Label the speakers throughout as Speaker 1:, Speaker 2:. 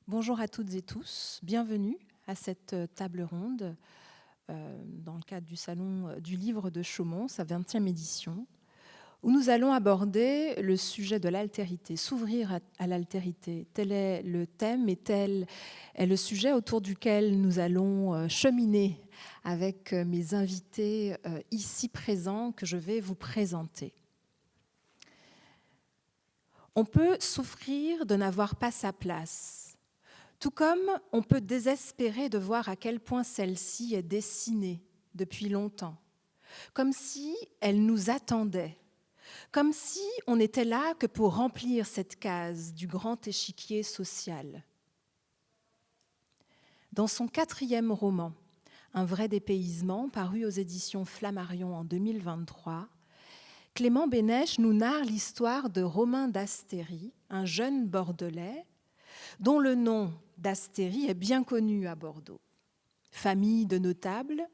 Speaker 1: Bonjour à toutes et tous, bienvenue à cette table ronde dans le cadre du Salon du Livre de Chaumont, sa 20e édition, où nous allons aborder le sujet de l'altérité, s'ouvrir à l'altérité. Tel est le thème et tel est le sujet autour duquel nous allons cheminer avec mes invités ici présents que je vais vous présenter. On peut souffrir de n'avoir pas sa place, tout comme on peut désespérer de voir à quel point celle-ci est dessinée depuis longtemps, comme si elle nous attendait, comme si on n'était là que pour remplir cette case du grand échiquier social. Dans son 4e roman, Un vrai dépaysement, paru aux éditions Flammarion en 2023, Clément Bénèche nous narre l'histoire de Romain d'Astéry, un jeune Bordelais dont le nom d'Astéry est bien connu à Bordeaux. Famille de notables,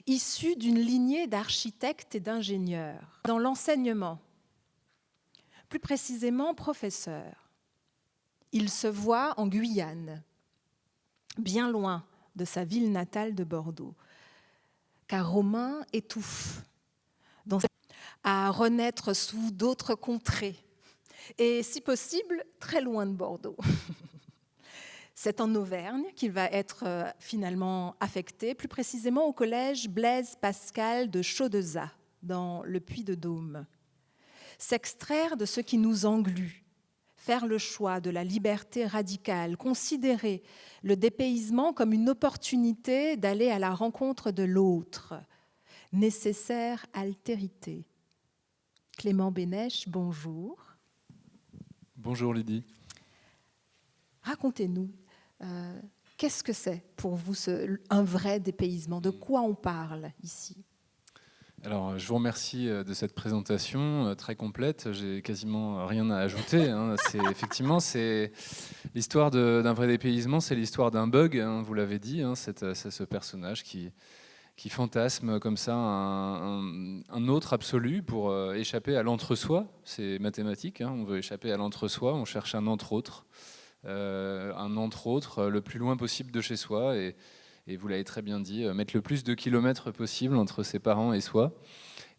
Speaker 1: issue d'une lignée d'architectes et d'ingénieurs. Dans l'enseignement, plus précisément professeur, il se voit en Guyane, bien loin de sa ville natale de Bordeaux, car Romain étouffe à renaître sous d'autres contrées, et si possible, très loin de Bordeaux. C'est en Auvergne qu'il va être finalement affecté, plus précisément au collège Blaise Pascal de Chaudezat, dans le Puy-de-Dôme. S'extraire de ce qui nous englue, faire le choix de la liberté radicale, considérer le dépaysement comme une opportunité d'aller à la rencontre de l'autre, nécessaire altérité. Clément Bénèche, bonjour.
Speaker 2: Bonjour Lydie.
Speaker 1: Racontez-nous, qu'est-ce que c'est pour vous un vrai dépaysement? De quoi on parle ici?
Speaker 2: Alors, je vous remercie de cette présentation très complète. J'ai quasiment rien à ajouter. Effectivement, c'est l'histoire d'un vrai dépaysement, c'est l'histoire d'un bug, vous l'avez dit. C'est ce personnage qui fantasme comme ça un autre absolu pour échapper à l'entre-soi. C'est mathématique, on veut échapper à l'entre-soi, on cherche un entre-autre. Le plus loin possible de chez soi et vous l'avez très bien dit, mettre le plus de kilomètres possible entre ses parents et soi.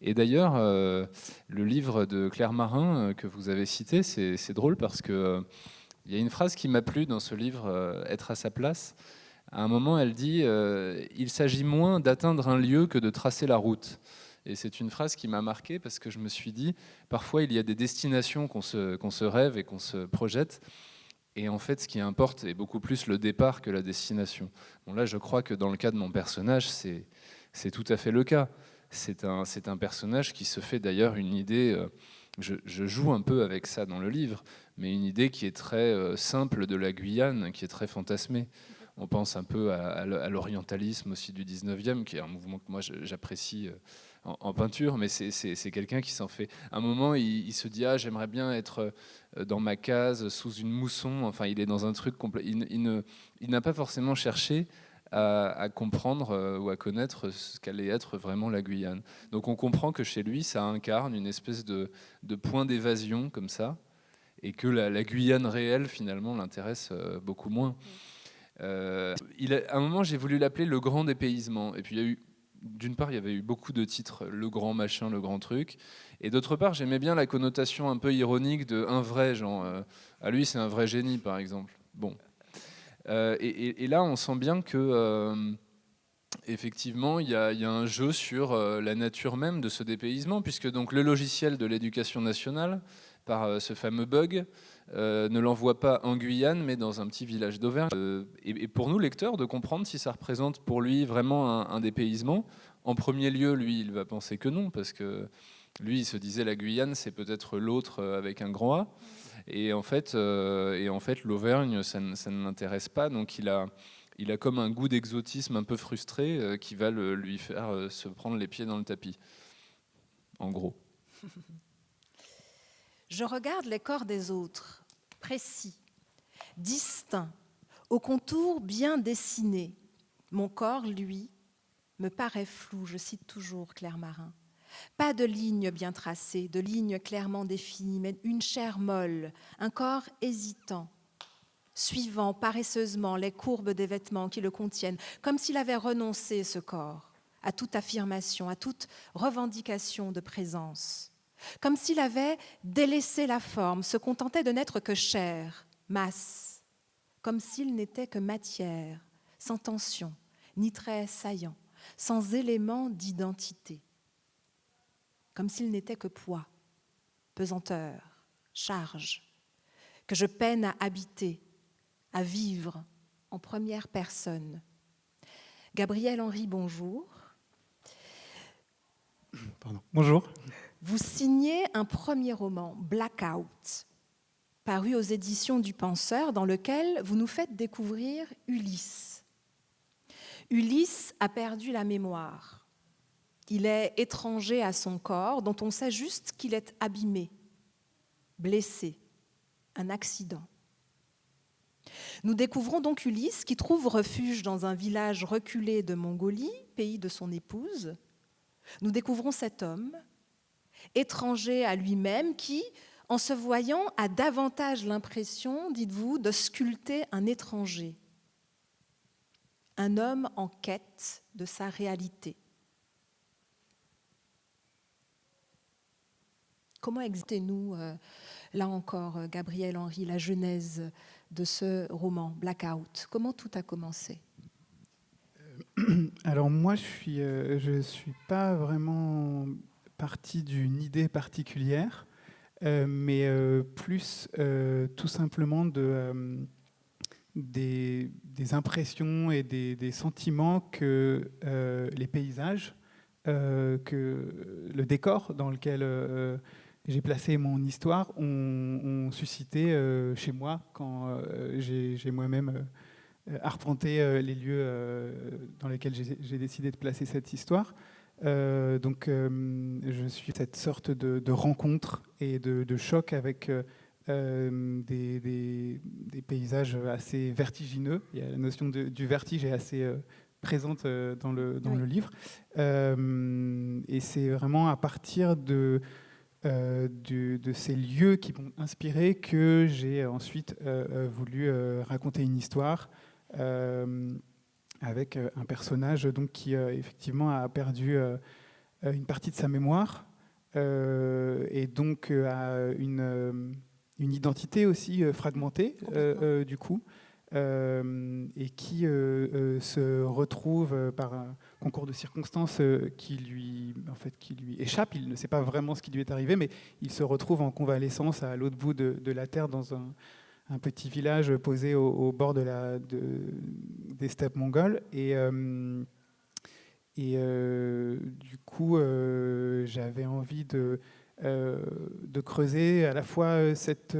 Speaker 2: Et d'ailleurs, le livre de Claire Marin que vous avez cité, c'est drôle parce que il y a une phrase qui m'a plu dans ce livre, Être à sa place. À un moment, elle dit il s'agit moins d'atteindre un lieu que de tracer la route. Et c'est une phrase qui m'a marqué parce que je me suis dit, parfois il y a des destinations qu'on se rêve et qu'on se projette. Et en fait, ce qui importe est beaucoup plus le départ que la destination. Bon, là, je crois que dans le cas de mon personnage, c'est tout à fait le cas. C'est un personnage qui se fait d'ailleurs une idée, je joue un peu avec ça dans le livre, mais une idée qui est très simple de la Guyane, qui est très fantasmée. On pense un peu à l'orientalisme aussi du 19e, qui est un mouvement que moi j'apprécie en peinture, mais c'est quelqu'un qui s'en fait. À un moment, il se dit « Ah, j'aimerais bien être dans ma case, sous une mousson ». Enfin, il est dans un truc complet. Il n'a pas forcément cherché à comprendre ou à connaître ce qu'allait être vraiment la Guyane. Donc on comprend que chez lui, ça incarne une espèce de point d'évasion comme ça, et que la Guyane réelle, finalement, l'intéresse beaucoup moins. À un moment, j'ai voulu l'appeler le grand dépaysement. Et puis, d'une part, il y avait eu beaucoup de titres, le grand machin, le grand truc. Et d'autre part, j'aimais bien la connotation un peu ironique de un vrai, genre, à lui, c'est un vrai génie, par exemple. Bon. Et là, on sent bien que, effectivement, il y a un jeu sur la nature même de ce dépaysement, puisque donc le logiciel de l'éducation nationale, par ce fameux bug, ne l'envoie pas en Guyane, mais dans un petit village d'Auvergne. Et pour nous, lecteurs, de comprendre si ça représente pour lui vraiment un dépaysement. En premier lieu, lui, il va penser que non, parce que lui, il se disait la Guyane, c'est peut-être l'autre avec un grand A. Et en fait, l'Auvergne, ça ne l'intéresse pas. Donc il a comme un goût d'exotisme un peu frustré qui va lui faire se prendre les pieds dans le tapis, en gros.
Speaker 1: Je regarde les corps des autres, précis, distincts, aux contours bien dessinés. Mon corps, lui, me paraît flou, je cite toujours Claire Marin. Pas de lignes bien tracées, de lignes clairement définies, mais une chair molle, un corps hésitant. suivant paresseusement les courbes des vêtements qui le contiennent, comme s'il avait renoncé, ce corps, à toute affirmation, à toute revendication de présence, comme s'il avait délaissé la forme, se contentait de n'être que chair, masse, comme s'il n'était que matière, sans tension, ni trait saillant, sans élément d'identité, comme s'il n'était que poids, pesanteur, charge, que je peine à habiter, à vivre en première personne. Gabriel Henry, bonjour.
Speaker 3: Pardon. Bonjour.
Speaker 1: Vous signez un premier roman, Blackout, paru aux éditions du Penseur, dans lequel vous nous faites découvrir Ulysse. Ulysse a perdu la mémoire. Il est étranger à son corps, dont on sait juste qu'il est abîmé, blessé, un accident. Nous découvrons donc Ulysse qui trouve refuge dans un village reculé de Mongolie, pays de son épouse. Nous découvrons cet homme, étranger à lui-même, qui, en se voyant, a davantage l'impression, dites-vous, de sculpter un étranger, un homme en quête de sa réalité. Comment expliquez-nous, là encore, Gabriel Henry, la genèse de ce roman, Blackout? Comment tout a commencé?
Speaker 3: Alors moi, je suis pas vraiment parti d'une idée particulière, mais plus tout simplement des impressions et des sentiments que les paysages, que le décor dans lequel j'ai placé mon histoire ont suscité chez moi quand j'ai moi-même arpenter les lieux dans lesquels j'ai décidé de placer cette histoire. Donc, je suis cette sorte de rencontre et de choc avec des paysages assez vertigineux. Il y a la notion du vertige est assez présente dans le livre. Et c'est vraiment à partir de ces lieux qui m'ont inspiré que j'ai ensuite voulu raconter une histoire avec un personnage donc, qui effectivement a perdu une partie de sa mémoire et donc a une identité aussi fragmentée du coup. Et qui se retrouve par un concours de circonstances qui lui échappe. Il ne sait pas vraiment ce qui lui est arrivé, mais il se retrouve en convalescence à l'autre bout de la Terre dans un petit village posé au bord des steppes mongoles. Et du coup, j'avais envie de creuser à la fois cette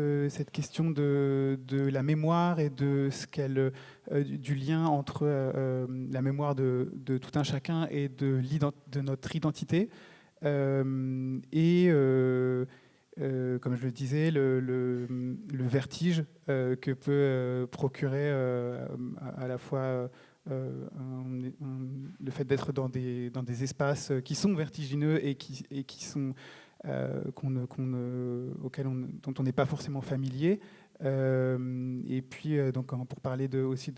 Speaker 3: question de la mémoire et de du lien entre la mémoire de tout un chacun et de notre identité. Comme je le disais, le vertige que peut procurer à la fois le fait d'être dans des espaces qui sont vertigineux et qui sont dont on n'est pas forcément familier. Et puis, donc, pour parler aussi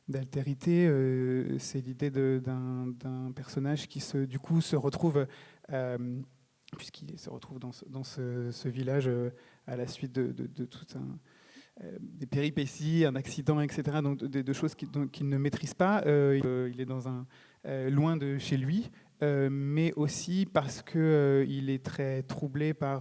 Speaker 3: d'altérité, c'est l'idée d'un personnage qui du coup se retrouve, puisqu'il se retrouve dans ce village à la suite de tout des péripéties, un accident, etc. Donc de choses qu'il ne maîtrise pas. Il est loin de chez lui. Mais aussi parce qu'il est très troublé par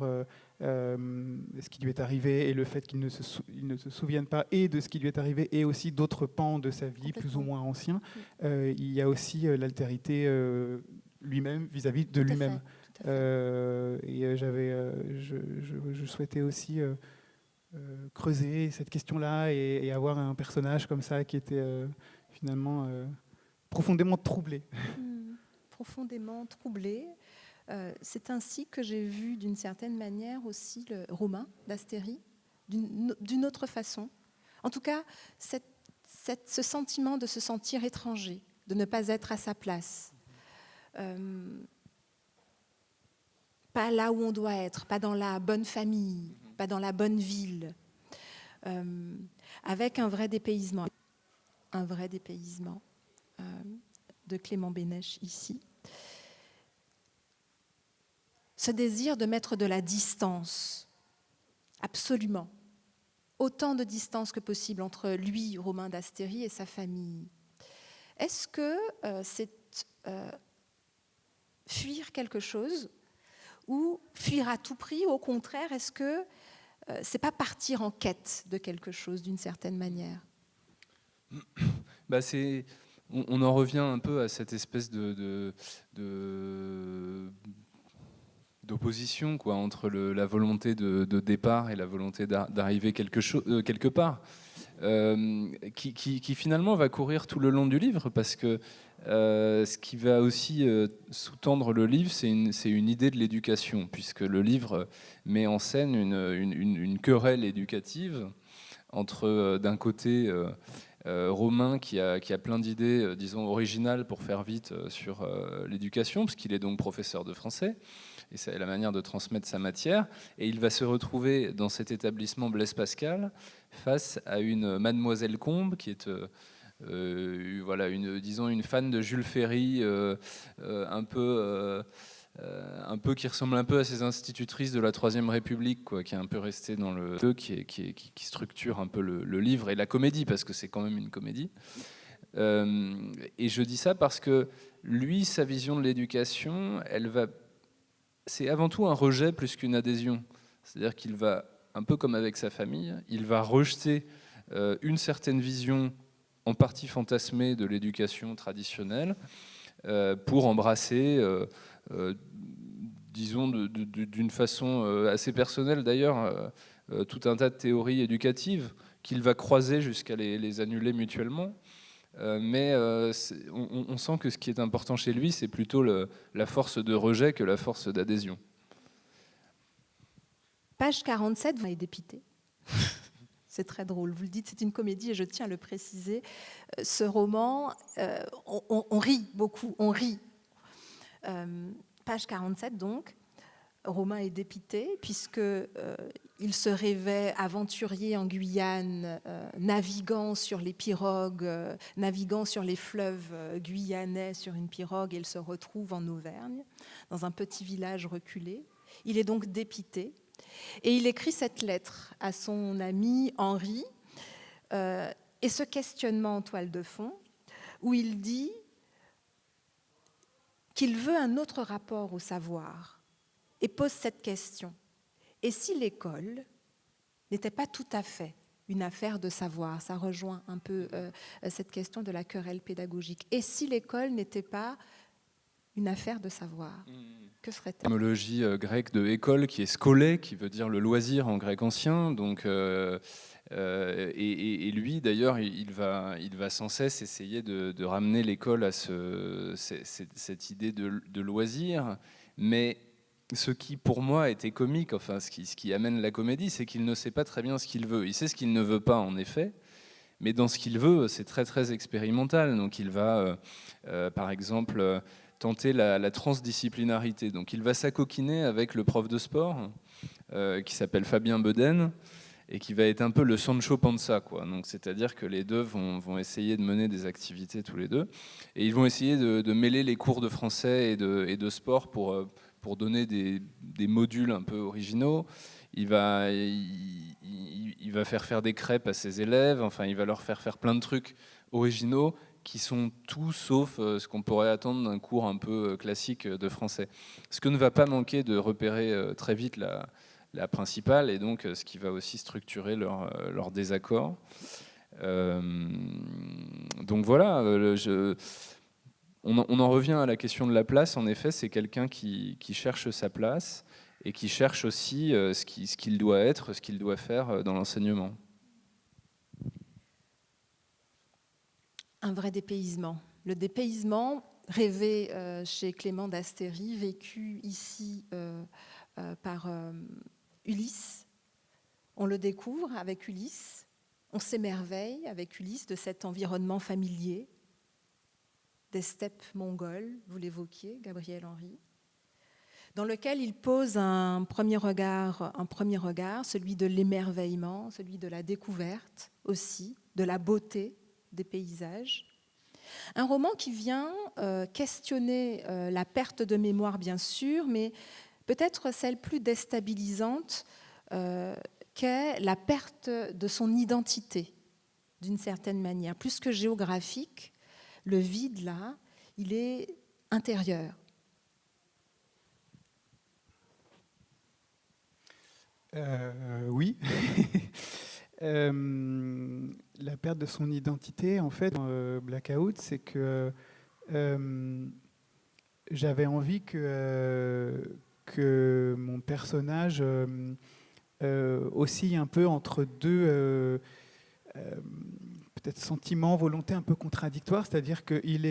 Speaker 3: ce qui lui est arrivé et le fait qu'il ne se souvienne pas et de ce qui lui est arrivé et aussi d'autres pans de sa vie plus ou moins anciens. Il y a aussi l'altérité lui-même vis-à-vis de lui-même. Et je souhaitais aussi creuser cette question-là et avoir un personnage comme ça qui était finalement profondément troublé.
Speaker 1: Profondément troublé. C'est ainsi que j'ai vu d'une certaine manière aussi le roman d'Astéry, d'une autre façon. En tout cas, ce sentiment de se sentir étranger, de ne pas être à sa place. Pas là où on doit être, pas dans la bonne famille, pas dans la bonne ville. avec un vrai dépaysement de Clément Bénèche ici. Ce désir de mettre de la distance, absolument, autant de distance que possible entre lui, Romain d'Astéry, et sa famille. Est-ce que c'est fuir quelque chose ou fuir à tout prix? Au contraire, est-ce que c'est pas partir en quête de quelque chose d'une certaine manière?
Speaker 2: On en revient un peu à cette espèce d'opposition quoi, entre la volonté de départ et la volonté d'arriver quelque part, qui finalement va courir tout le long du livre, parce que ce qui va aussi sous-tendre le livre, c'est une idée de l'éducation, puisque le livre met en scène une querelle éducative entre, d'un côté, Romain qui a plein d'idées, disons, originales pour faire vite sur l'éducation, parce qu'il est donc professeur de français, et c'est la manière de transmettre sa matière, et il va se retrouver dans cet établissement Blaise Pascal face à une Mademoiselle Combe qui est voilà, disons une fan de Jules Ferry, un peu qui ressemble un peu à ces institutrices de la Troisième République, quoi, qui est un peu restée dans le qui structure un peu le livre et la comédie, parce que c'est quand même une comédie. Et je dis ça parce que lui, sa vision de l'éducation, c'est avant tout un rejet plus qu'une adhésion. C'est-à-dire qu'il va, un peu comme avec sa famille, il va rejeter une certaine vision en partie fantasmée de l'éducation traditionnelle pour embrasser, disons d'une façon assez personnelle d'ailleurs, tout un tas de théories éducatives qu'il va croiser jusqu'à les annuler mutuellement. Mais on sent que ce qui est important chez lui, c'est plutôt la force de rejet que la force d'adhésion.
Speaker 1: Page 47, vous m'avez dépité. C'est très drôle, vous le dites, c'est une comédie et je tiens à le préciser. Ce roman, on rit beaucoup, on rit. Page 47 donc, Romain est dépité puisqu'il se rêvait aventurier en Guyane, naviguant sur les pirogues, naviguant sur les fleuves guyanais sur une pirogue, et il se retrouve en Auvergne, dans un petit village reculé. Il est donc dépité. Et il écrit cette lettre à son ami Henri, et ce questionnement en toile de fond, où il dit qu'il veut un autre rapport au savoir, et pose cette question. Et si l'école n'était pas tout à fait une affaire de savoir? Ça rejoint un peu cette question de la querelle pédagogique. Et si l'école n'était pas une affaire de savoir, que serait-elle?
Speaker 2: L'étymologie grecque de école, qui est skolé, qui veut dire le loisir en grec ancien. Donc, et lui, d'ailleurs, il va sans cesse essayer de ramener l'école à cette idée de loisir. Mais ce qui, pour moi, était comique, enfin, ce qui amène la comédie, c'est qu'il ne sait pas très bien ce qu'il veut. Il sait ce qu'il ne veut pas, en effet. Mais dans ce qu'il veut, c'est très, très expérimental. Donc, il va, par exemple, tenter la transdisciplinarité. Donc il va s'acoquiner avec le prof de sport qui s'appelle Fabien Beden et qui va être un peu le Sancho Panza, quoi. Donc c'est-à-dire que les deux vont essayer de mener des activités tous les deux, et ils vont essayer de mêler les cours de français et de sport pour donner des modules un peu originaux. Il va faire des crêpes à ses élèves, enfin il va leur faire plein de trucs originaux qui sont tout sauf ce qu'on pourrait attendre d'un cours un peu classique de français. Ce que ne va pas manquer de repérer très vite la principale, et donc ce qui va aussi structurer leur désaccord. Donc voilà, on en revient à la question de la place. En effet, c'est quelqu'un qui cherche sa place et qui cherche aussi ce qu'il doit être, ce qu'il doit faire dans l'enseignement.
Speaker 1: Un vrai dépaysement. Le dépaysement rêvé chez Clément d'Astéry, vécu ici par Ulysse. On le découvre avec Ulysse, on s'émerveille avec Ulysse de cet environnement familier, des steppes mongoles, vous l'évoquiez, Gabriel Henry. dans lequel il pose un premier regard, celui de l'émerveillement, celui de la découverte aussi, de la beauté des paysages. Un roman qui vient questionner la perte de mémoire, bien sûr, mais peut-être celle plus déstabilisante qu'est la perte de son identité, d'une certaine manière. Plus que géographique, le vide, là, il est intérieur.
Speaker 3: Oui. La perte de son identité, en fait, dans Blackout, c'est que j'avais envie que mon personnage oscille un peu entre deux peut-être sentiments, volontés un peu contradictoires, c'est-à-dire qu'il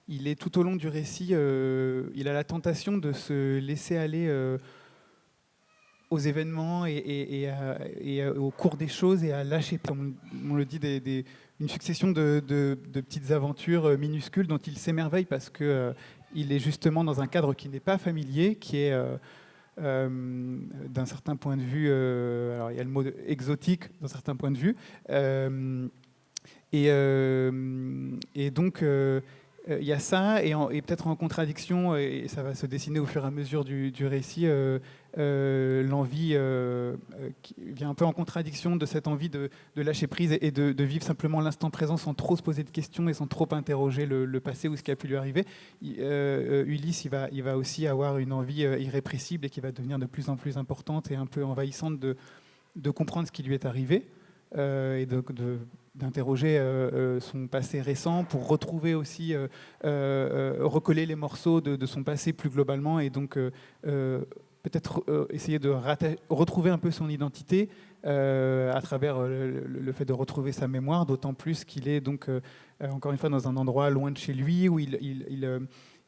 Speaker 3: il est tout au long du récit, il a la tentation de se laisser aller aux événements et au cours des choses et à lâcher, comme on le dit, une succession de petites aventures minuscules dont il s'émerveille parce qu'il est justement dans un cadre qui n'est pas familier, qui est d'un certain point de vue, alors il y a le mot exotique d'un certain point de vue, et donc il y a ça, et peut-être en contradiction, et ça va se dessiner au fur et à mesure du récit, l'envie qui vient un peu en contradiction de cette envie de lâcher prise et de vivre simplement l'instant présent sans trop se poser de questions et sans trop interroger le passé ou ce qui a pu lui arriver. Ulysse, il va aussi avoir une envie irrépressible et qui va devenir de plus en plus importante et un peu envahissante de comprendre ce qui lui est arrivé, et d'interroger son passé récent pour retrouver aussi, recoller les morceaux de son passé plus globalement, et donc peut-être essayer de retrouver un peu son identité à travers le fait de retrouver sa mémoire, d'autant plus qu'il est donc encore une fois dans un endroit loin de chez lui, où il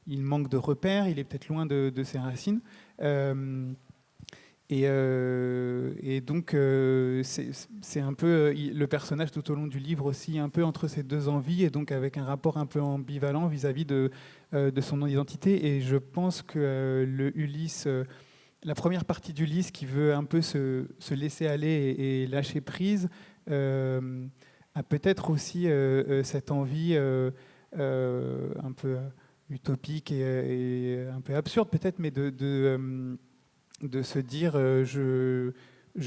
Speaker 3: manque de repères, il est peut-être loin de ses racines. Et donc, c'est un peu le personnage tout au long du livre aussi, un peu entre ces deux envies, et donc avec un rapport un peu ambivalent vis-à-vis de son identité. Et je pense que le Ulysse, la première partie d'Ulysse qui veut un peu se laisser aller et lâcher prise, a peut-être aussi cette envie un peu utopique et un peu absurde peut-être, mais de se dire je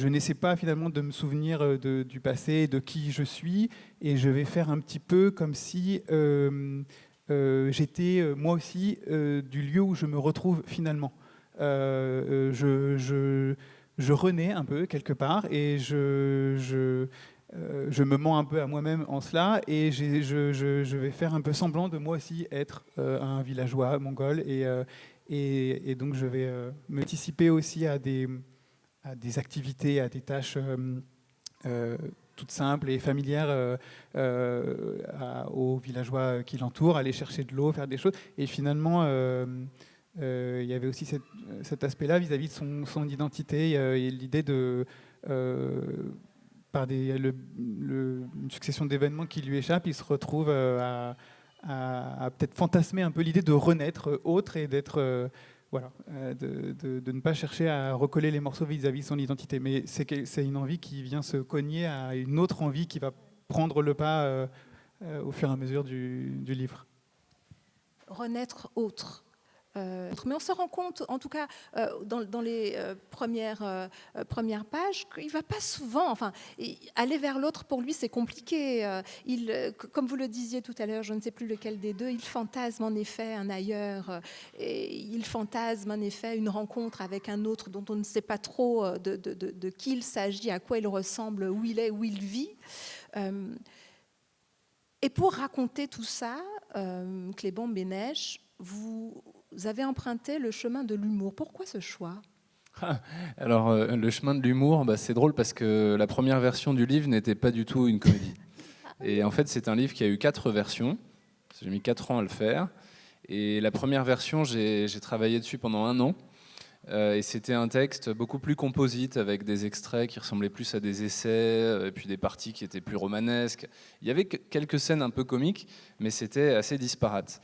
Speaker 3: n'essaie pas finalement de me souvenir du passé, de qui je suis, et je vais faire un petit peu comme si j'étais moi aussi du lieu où je me retrouve finalement. Je renais un peu quelque part, et je me mens un peu à moi-même en cela, et je vais faire un peu semblant de moi aussi être un villageois mongol, et donc je vais me participer aussi à des activités, à des tâches toutes simples et familières aux villageois qui l'entourent, aller chercher de l'eau, faire des choses. Et finalement, il y avait aussi cet aspect-là vis-à-vis de son identité, et l'idée de... par une succession d'événements qui lui échappent, il se retrouve à peut-être fantasmer un peu l'idée de renaître autre, et d'être voilà, de ne pas chercher à recoller les morceaux vis-à-vis de son identité. Mais c'est une envie qui vient se cogner à une autre envie qui va prendre le pas au fur et à mesure du livre.
Speaker 1: Renaître autre. Mais on se rend compte, en tout cas dans les premières pages, qu'il ne va pas souvent. Enfin, aller vers l'autre, pour lui, c'est compliqué. Comme vous le disiez tout à l'heure, je ne sais plus lequel des deux, il fantasme en effet un ailleurs. Et il fantasme en effet une rencontre avec un autre dont on ne sait pas trop de qui il s'agit, à quoi il ressemble, où il est, où il vit. Et pour raconter tout ça, Clément Bénèche, vous avez emprunté le chemin de l'humour. Pourquoi ce choix ?
Speaker 2: Alors, le chemin de l'humour, c'est drôle parce que la première version du livre n'était pas du tout une comédie. Et en fait, c'est un livre qui a eu 4 versions. J'ai mis 4 ans à le faire. Et la première version, j'ai travaillé dessus pendant 1 an. Et c'était un texte beaucoup plus composite, avec des extraits qui ressemblaient plus à des essais, et puis des parties qui étaient plus romanesques. Il y avait quelques scènes un peu comiques, mais c'était assez disparate.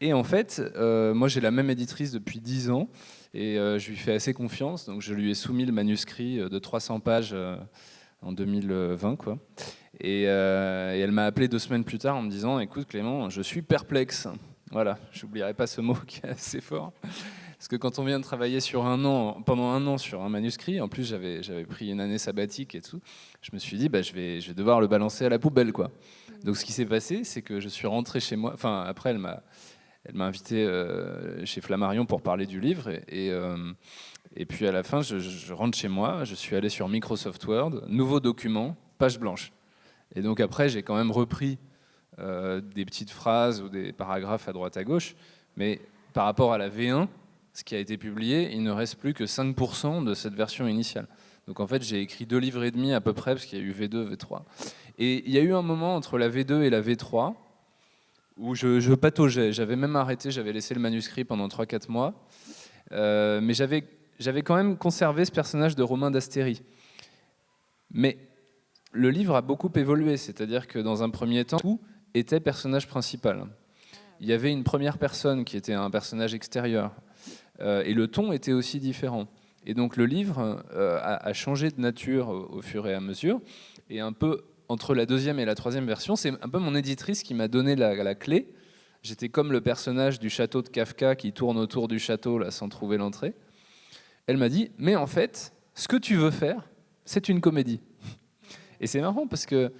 Speaker 2: Et en fait, moi j'ai la même éditrice depuis 10 ans et je lui fais assez confiance. Donc je lui ai soumis le manuscrit de 300 pages en 2020, quoi. Et elle m'a appelé 2 semaines plus tard en me disant: écoute Clément, je suis perplexe. Voilà, j'oublierai pas ce mot qui est assez fort. Parce que quand on vient de travailler pendant un an sur un manuscrit, en plus j'avais pris une année sabbatique et tout, je me suis dit je vais devoir le balancer à la poubelle, quoi. Donc ce qui s'est passé, c'est que je suis rentré chez moi. Enfin, après elle m'a invité chez Flammarion pour parler du livre et puis à la fin je rentre chez moi, je suis allé sur Microsoft Word, nouveau document, page blanche. Et donc après j'ai quand même repris des petites phrases ou des paragraphes à droite à gauche, mais par rapport à la V1, ce qui a été publié, il ne reste plus que 5% de cette version initiale. Donc en fait, j'ai écrit 2 livres et demi à peu près, parce qu'il y a eu V2, V3. Et il y a eu un moment entre la V2 et la V3 où je pataugeais. J'avais même arrêté, j'avais laissé le manuscrit pendant 3-4 mois. Mais j'avais quand même conservé ce personnage de Romain d'Astéry. Mais le livre a beaucoup évolué, c'est-à-dire que dans un premier temps, tout était personnage principal. Il y avait une première personne qui était un personnage extérieur. Et le ton était aussi différent. Et donc le livre a changé de nature au fur et à mesure. Et un peu entre la 2e et la 3e version, c'est un peu mon éditrice qui m'a donné la clé. J'étais comme le personnage du château de Kafka qui tourne autour du château là, sans trouver l'entrée. Elle m'a dit: mais en fait, ce que tu veux faire, c'est une comédie. Et c'est marrant parce que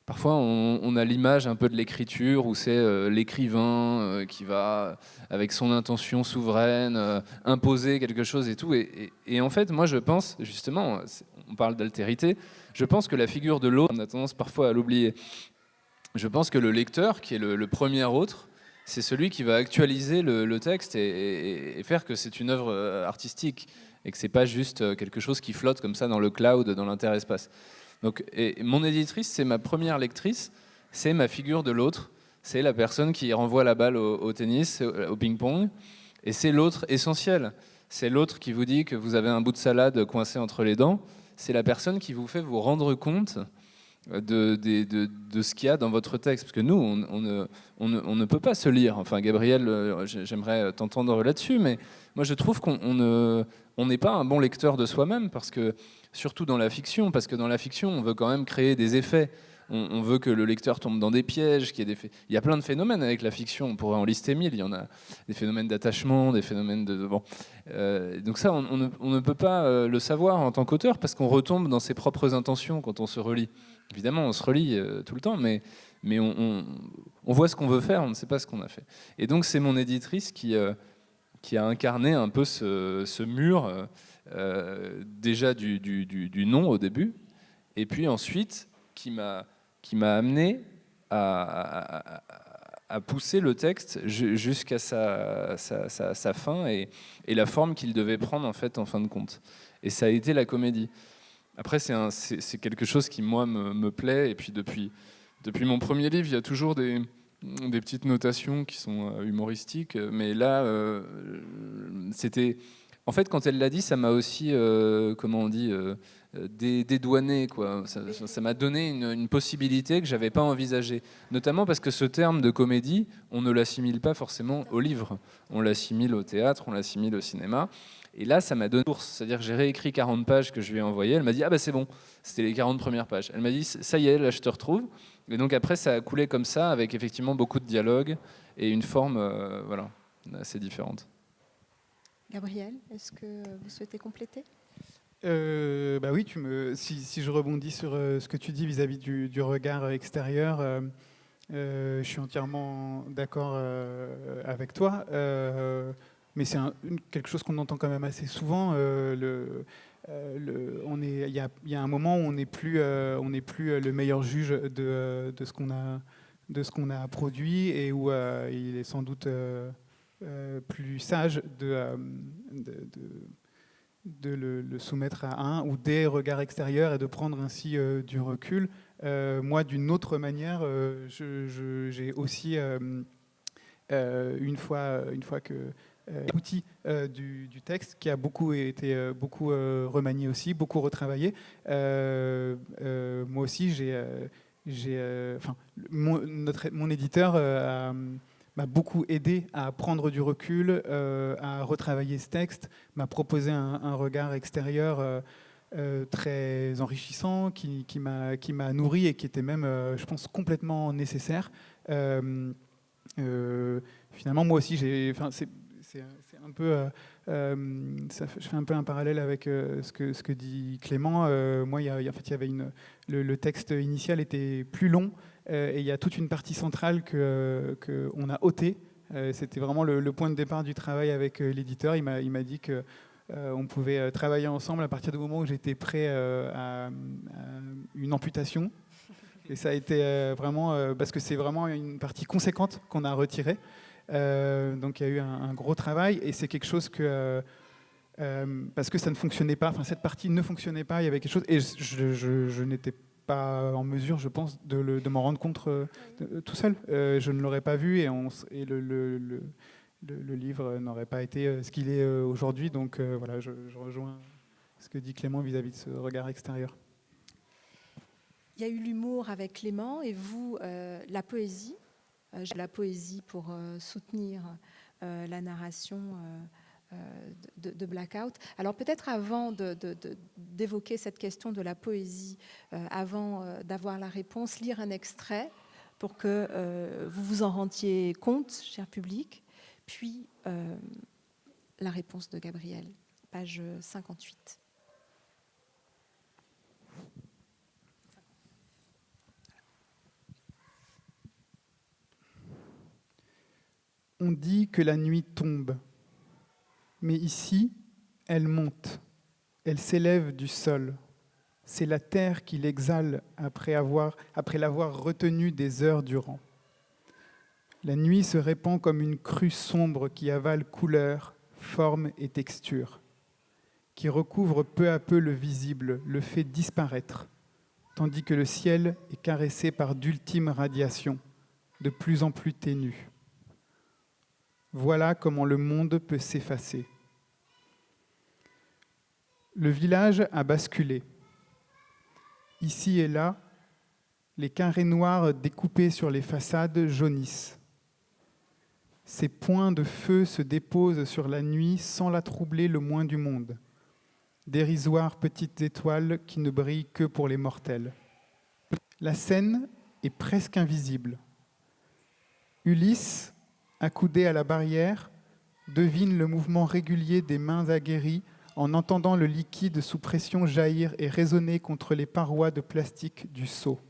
Speaker 2: parfois, on a l'image un peu de l'écriture où c'est l'écrivain qui va, avec son intention souveraine, imposer quelque chose et tout. Et en fait, moi, je pense, justement, on parle d'altérité, je pense que la figure de l'autre, on a tendance parfois à l'oublier. Je pense que le lecteur, qui est le premier autre, c'est celui qui va actualiser le texte et faire que c'est une œuvre artistique et que c'est pas juste quelque chose qui flotte comme ça dans le cloud, dans l'interespace. Donc, et mon éditrice, c'est ma première lectrice, c'est ma figure de l'autre, c'est la personne qui renvoie la balle au tennis, au ping-pong, et c'est l'autre essentiel. C'est l'autre qui vous dit que vous avez un bout de salade coincé entre les dents, c'est la personne qui vous fait vous rendre compte de ce qu'il y a dans votre texte. Parce que nous, on ne peut pas se lire. Enfin, Gabriel, j'aimerais t'entendre là-dessus, mais moi je trouve qu'on n'est pas un bon lecteur de soi-même, parce que surtout dans la fiction, parce que dans la fiction, on veut quand même créer des effets. On veut que le lecteur tombe dans des pièges, qu'il y ait il y a plein de phénomènes avec la fiction, on pourrait en lister 1000, il y en a des phénomènes d'attachement, des phénomènes de... Bon. Donc ça, on ne peut pas le savoir en tant qu'auteur, parce qu'on retombe dans ses propres intentions quand on se relit. Évidemment, on se relit tout le temps, mais on voit ce qu'on veut faire, on ne sait pas ce qu'on a fait. Et donc c'est mon éditrice qui a incarné un peu ce mur, déjà du nom au début, et puis ensuite qui m'a amené à pousser le texte jusqu'à sa fin et la forme qu'il devait prendre en fait en fin de compte. Et ça a été la comédie. Après, c'est quelque chose qui, moi, me plaît. Et puis, depuis mon premier livre, il y a toujours des petites notations qui sont humoristiques. Mais là, c'était... En fait, quand elle l'a dit, ça m'a aussi, comment on dit, dédouané, quoi. Ça m'a donné une possibilité que je n'avais pas envisagée. Notamment parce que ce terme de comédie, on ne l'assimile pas forcément au livre. On l'assimile au théâtre, on l'assimile au cinéma. Et là, ça m'a donné une source. C'est-à-dire que j'ai réécrit 40 pages que je lui ai envoyées. Elle m'a dit: ah bah c'est bon, c'était les 40 premières pages. Elle m'a dit: ça y est, là je te retrouve. Et donc après, ça a coulé comme ça, avec effectivement beaucoup de dialogue et une forme voilà, assez différente.
Speaker 1: Gabriel, est-ce que vous souhaitez compléter ?
Speaker 3: Bah oui, si je rebondis sur ce que tu dis vis-à-vis du regard extérieur, je suis entièrement d'accord avec toi. Mais c'est quelque chose qu'on entend quand même assez souvent. Il y a un moment où on n'est plus le meilleur juge de ce qu'on a produit, et où il est sans doute plus sage de le soumettre à un ou des regards extérieurs et de prendre ainsi du recul. Moi, d'une autre manière, j'ai aussi une fois que l'outil du texte qui a été remanié aussi, beaucoup retravaillé. Moi aussi, mon éditeur m'a beaucoup aidé à prendre du recul, à retravailler ce texte, m'a proposé un regard extérieur très enrichissant, qui m'a nourri et qui était même, je pense, complètement nécessaire. Finalement, moi aussi, c'est un peu, je fais un peu un parallèle avec ce que dit Clément. Moi, en fait, il y avait le texte initial était plus long et il y a toute une partie centrale que on a ôtée. C'était vraiment le point de départ du travail avec l'éditeur. Il m'a dit que on pouvait travailler ensemble à partir du moment où j'étais prêt à une amputation. Et ça a été vraiment, parce que c'est vraiment une partie conséquente qu'on a retirée. Donc il y a eu un gros travail et c'est quelque chose que, parce que ça ne fonctionnait pas, enfin cette partie ne fonctionnait pas, il y avait quelque chose, et je n'étais pas en mesure, je pense, de m'en rendre compte tout seul. Je ne l'aurais pas vu et le livre n'aurait pas été ce qu'il est aujourd'hui. Donc voilà, je rejoins ce que dit Clément vis-à-vis de ce regard extérieur.
Speaker 1: Il y a eu l'humour avec Clément et vous, la poésie. J'ai la poésie pour soutenir la narration de Blackout. Alors peut-être avant d'évoquer cette question de la poésie, avant d'avoir la réponse, lire un extrait pour que vous vous en rendiez compte, cher public, puis la réponse de Gabriel, page 58.
Speaker 3: On dit que la nuit tombe, mais ici, elle monte, elle s'élève du sol. C'est la terre qui l'exhale après l'avoir retenue des heures durant. La nuit se répand comme une crue sombre qui avale couleur, forme et texture, qui recouvre peu à peu le visible, le fait disparaître, tandis que le ciel est caressé par d'ultimes radiations, de plus en plus ténues. Voilà comment le monde peut s'effacer. Le village a basculé. Ici et là, les carrés noirs découpés sur les façades jaunissent. Ces points de feu se déposent sur la nuit sans la troubler le moins du monde. Dérisoires petites étoiles qui ne brillent que pour les mortels. La scène est presque invisible. Ulysse, accoudé à la barrière, devine le mouvement régulier des mains aguerries en entendant le liquide sous pression jaillir et résonner contre les parois de plastique du seau.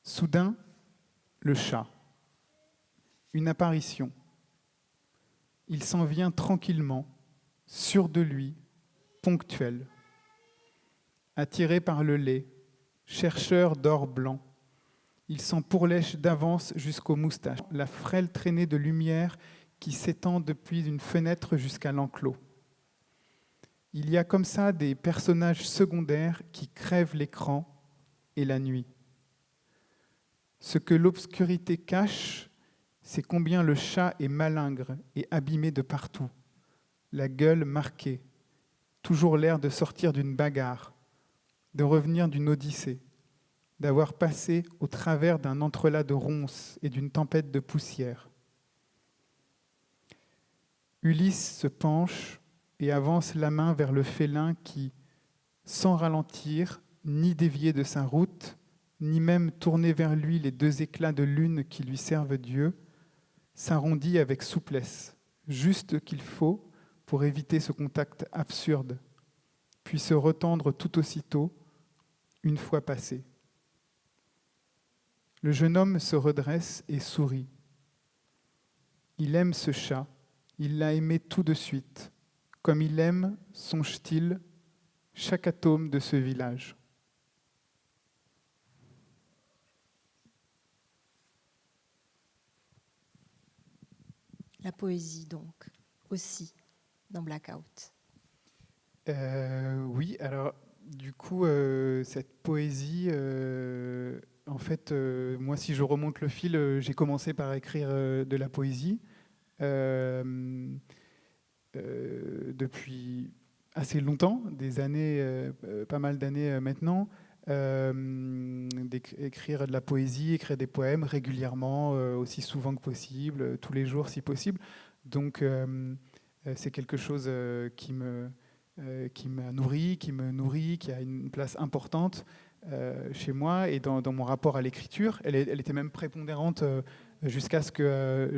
Speaker 3: Soudain, le chat. Une apparition. Il s'en vient tranquillement, sûr de lui, ponctuel. Attiré par le lait, chercheur d'or blanc, il s'en pourlèche d'avance jusqu'aux moustaches, la frêle traînée de lumière qui s'étend depuis une fenêtre jusqu'à l'enclos. Il y a comme ça des personnages secondaires qui crèvent l'écran et la nuit. Ce que l'obscurité cache, c'est combien le chat est malingre et abîmé de partout, la gueule marquée, toujours l'air de sortir d'une bagarre, de revenir d'une odyssée, d'avoir passé au travers d'un entrelacs de ronces et d'une tempête de poussière. Ulysse se penche et avance la main vers le félin qui, sans ralentir, ni dévier de sa route, ni même tourner vers lui les deux éclats de lune qui lui servent Dieu, s'arrondit avec souplesse, juste qu'il faut pour éviter ce contact absurde, puis se retendre tout aussitôt, une fois passé. Le jeune homme se redresse et sourit. Il aime ce chat, il l'a aimé tout de suite, comme il aime, songe-t-il, chaque atome de ce village.
Speaker 1: La poésie, donc, aussi, dans Blackout.
Speaker 3: Oui, alors, du coup, cette poésie, en fait, moi, si je remonte le fil, j'ai commencé par écrire de la poésie depuis assez longtemps, des années, pas mal d'années maintenant. d'écrire de la poésie, écrire des poèmes régulièrement, aussi souvent que possible, tous les jours si possible. Donc c'est quelque chose qui m'a nourri, qui me nourrit, qui a une place importante chez moi et dans mon rapport à l'écriture. Elle était même prépondérante jusqu'à ce que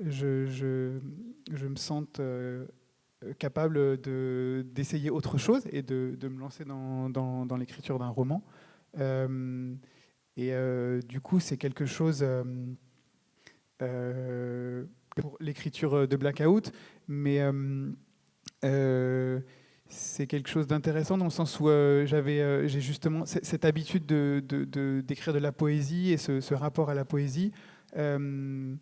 Speaker 3: je me sente capable d'essayer autre chose et de me lancer dans l'écriture d'un roman. Du coup, c'est quelque chose pour l'écriture de Blackout, mais c'est quelque chose d'intéressant dans le sens où j'ai justement cette habitude d'écrire de la poésie et ce rapport à la poésie. On